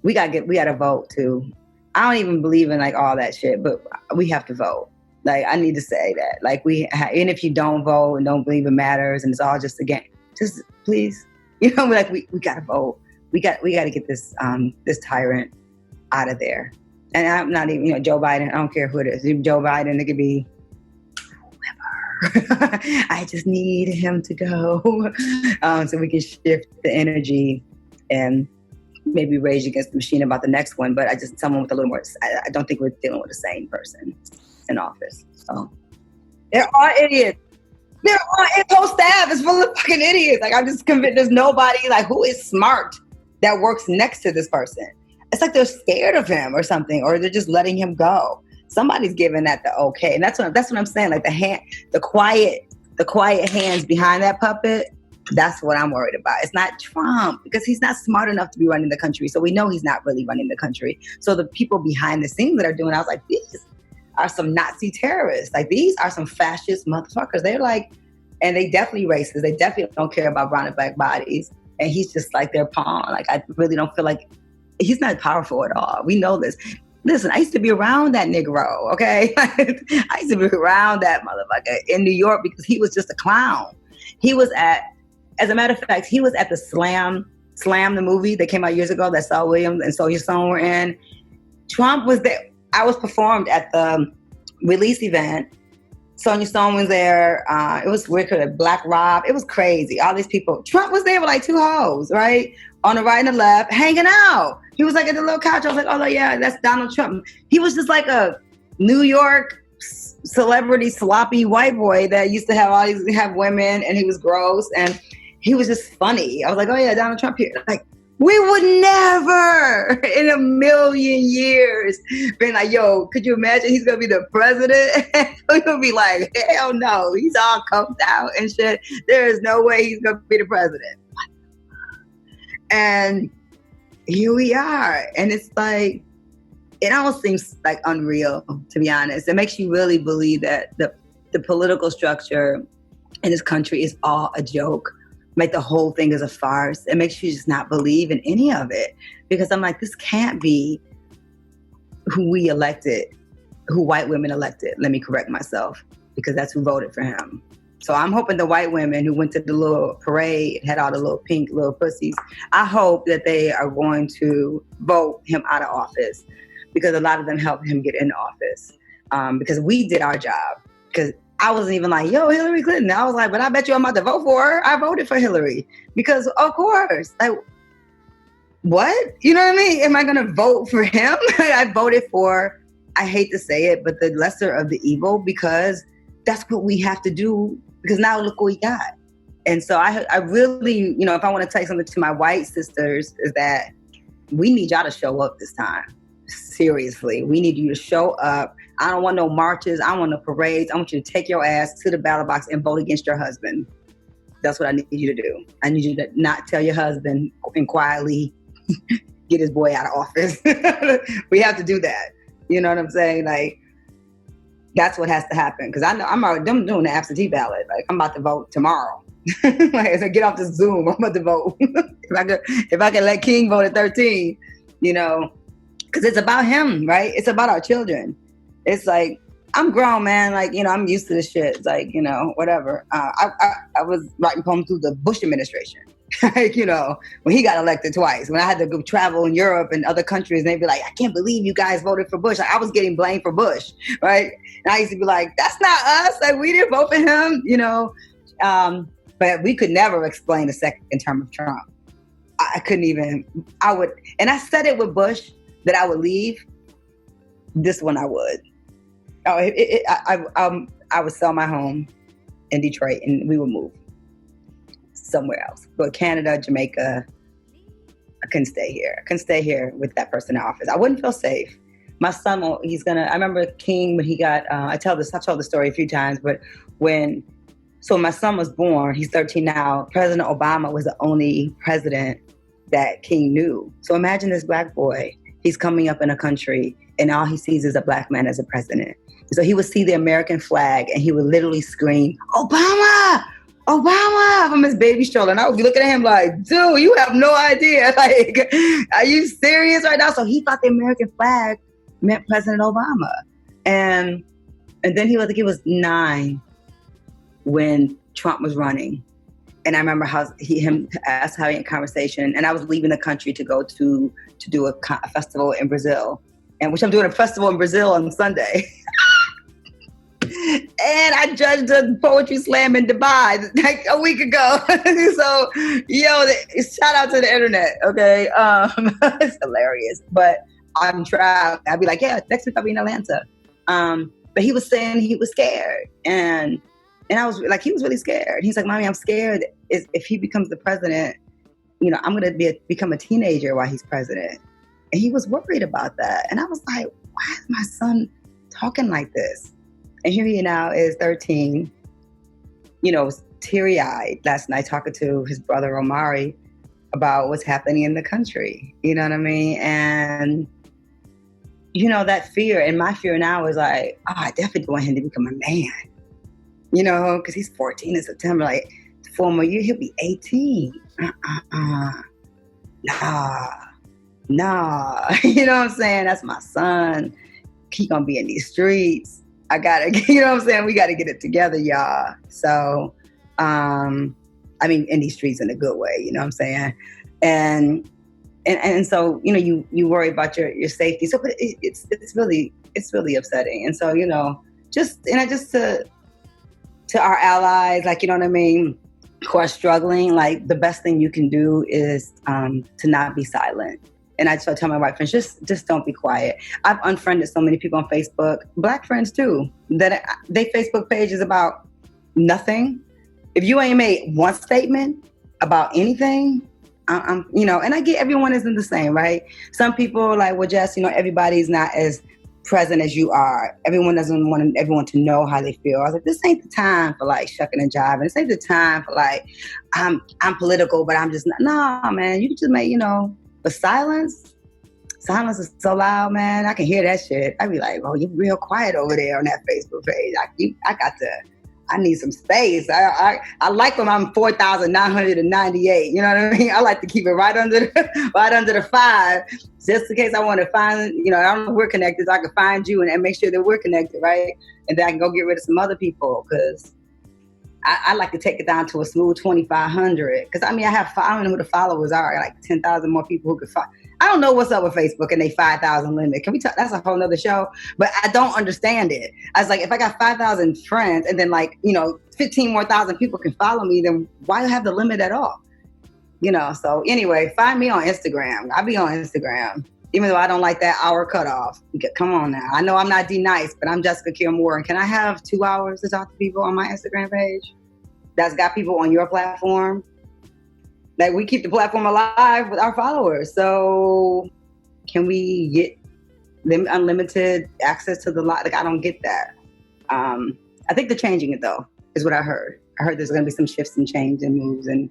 we gotta vote too. I don't even believe in like all that shit, but we have to vote. Like, I need to say that. Like, even if you don't vote and don't believe it matters and it's all just a game, just please, you know, like we gotta vote. We got to get this this tyrant out of there. And I'm not even, you know, Joe Biden. I don't care who it is. Joe Biden, it could be whoever. I just need him to go, so we can shift the energy and maybe rage against the machine about the next one. But I just someone with a little more. I don't think we're dealing with the same person in office. So there are idiots. There are, his whole staff is full of fucking idiots. Like, I'm just convinced there's nobody like who is smart that works next to this person. It's like they're scared of him or something, or they're just letting him go. Somebody's giving that the okay, and that's what I'm saying. Like the quiet hands behind that puppet. That's what I'm worried about. It's not Trump, because he's not smart enough to be running the country. So we know he's not really running the country. So the people behind the scenes that are doing, I was like, these are some Nazi terrorists. Like, these are some fascist motherfuckers. They're like, and they definitely racist. They definitely don't care about brown and black bodies. And he's just like their pawn. Like, I really don't feel like he's not powerful at all. We know this. Listen, I used to be around that Negro, okay? I used to be around that motherfucker in New York because he was just a clown. He was as a matter of fact, he was at the Slam, the movie that came out years ago that Saul Williams and Soulja Stone were in. Trump was there. I was performed at the release event. Soulja Stone was there. It was wicked. Black Rob. It was crazy. All these people. Trump was there with like two hoes, right? On the right and the left, hanging out. He was like at the little couch. I was like, oh yeah, that's Donald Trump. He was just like a New York celebrity sloppy white boy that used to have women, and he was gross, and he was just funny. I was like, oh yeah, Donald Trump here. Like, we would never in a million years been like, yo, could you imagine he's gonna be the president? We're gonna be like, hell no, he's all coked out and shit. There is no way he's gonna be the president. And here we are. And it's like, it almost seems like unreal, to be honest. It makes you really believe that the political structure in this country is all a joke. Like, the whole thing is a farce. It makes you just not believe in any of it. Because I'm like, this can't be who we elected, who white women elected. Let me correct myself, because that's who voted for him. So I'm hoping the white women who went to the little parade, had all the little pink little pussies, I hope that they are going to vote him out of office, because a lot of them helped him get in office. Because we did our job. Because I wasn't even like, yo, Hillary Clinton. I was like, but I bet you I'm about to vote for her. I voted for Hillary. Because, of course. Like, what? You know what I mean? Am I going to vote for him? I voted for, I hate to say it, but the lesser of the evil, because that's what we have to do. Because now look what we got. And so I really, you know, if I want to tell you something to my white sisters, is that we need y'all to show up this time. Seriously, we need you to show up. I don't want no marches. I don't want no parades. I want you to take your ass to the ballot box and vote against your husband. That's what I need you to do. I need you to not tell your husband and quietly get his boy out of office. We have to do that. You know what I'm saying? Like, that's what has to happen. Because I know I'm doing the absentee ballot. Like, I'm about to vote tomorrow. Like, so get off the Zoom. I'm about to vote. if I can let King vote at 13, you know, because it's about him, right? It's about our children. It's like, I'm grown, man. Like, you know, I'm used to this shit. It's like, you know, whatever. I was writing poems through the Bush administration. Like, you know, when he got elected twice, when I had to go travel in Europe and other countries, and they'd be like, I can't believe you guys voted for Bush. Like, I was getting blamed for Bush, right? And I used to be like, that's not us. Like, we didn't vote for him, you know. But we could never explain the second term of Trump. I couldn't even, and I said it with Bush that I would leave. This one I would. I would sell my home in Detroit and we would move somewhere else. Go to Canada, Jamaica. I couldn't stay here. I couldn't stay here with that person in office. I wouldn't feel safe. My son, I remember King when he got, I told the story a few times, but so my son was born, he's 13 now, President Obama was the only president that King knew. So imagine this black boy, he's coming up in a country and all he sees is a black man as a president. So he would see the American flag and he would literally scream, Obama! Obama from his baby stroller. And I would be looking at him like, dude, you have no idea. Like, are you serious right now? So he thought the American flag meant President Obama. And then he was 9 when Trump was running. And I remember how us having a conversation, and I was leaving the country to go to do a festival in Brazil, and which I'm doing a festival in Brazil on Sunday. And I judged a poetry slam in Dubai like a week ago. So, shout out to the internet, okay? It's hilarious, but I'm traveling. I'd be like, yeah, next week I'll be in Atlanta. But he was saying he was scared, and I was like, he was really scared. He's like, Mommy, I'm scared if he becomes the president, I'm going to become a teenager while he's president. And he was worried about that. And I was like, why is my son talking like this? And here he now is 13, teary-eyed last night talking to his brother Omari about what's happening in the country. You know what I mean? And, that fear, and my fear now is like, I definitely want him to become a man. Because he's 14 in September, like 4 more years, he'll be 18. Nah. You know what I'm saying? That's my son. He gonna be in these streets. I gotta, you know what I'm saying? We gotta get it together, y'all. So, in these streets in a good way, you know what I'm saying? And so, you worry about your safety. So, but it's really upsetting. And so, to our allies, like, you know what I mean, who are struggling, like, the best thing you can do is to not be silent. And I tell my white friends, just don't be quiet. I've unfriended so many people on Facebook, Black friends too, that their Facebook page is about nothing. If you ain't made one statement about anything, and I get everyone isn't the same, right? Some people are like, well, Jess, everybody's not as present as you are. Everyone doesn't want everyone to know how they feel. I was like, this ain't the time for like shucking and jiving. This ain't the time for like, I'm political, but I'm just not. No, man, you can just make, but silence is so loud, man. I can hear that shit. I'd be like, oh, you're real quiet over there on that Facebook page. I need some space. I like when I'm 4,998. You know what I mean? I like to keep it right under the 5, just in case I want to find, I don't know if we're connected, so I can find you and make sure that we're connected, right? And then I can go get rid of some other people, because I like to take it down to a smooth 2,500. Because I don't know who the followers are. Like 10,000 more people who could find. I don't know what's up with Facebook and they 5,000 limit. Can we talk? That's a whole nother show. But I don't understand it. I was like, if I got 5,000 friends and then 15 more thousand people can follow me, then why have the limit at all? So anyway, find me on Instagram. I'll be on Instagram, even though I don't like that hour cutoff. Come on now. I know I'm not D-Nice, but I'm Jessica Kilmore. And can I have 2 hours to talk to people on my Instagram page that's got people on your platform? Like, we keep the platform alive with our followers. So can we get them unlimited access to the lot? Like, I don't get that. I think they're changing it, though, is what I heard. I heard there's going to be some shifts and change and moves. And,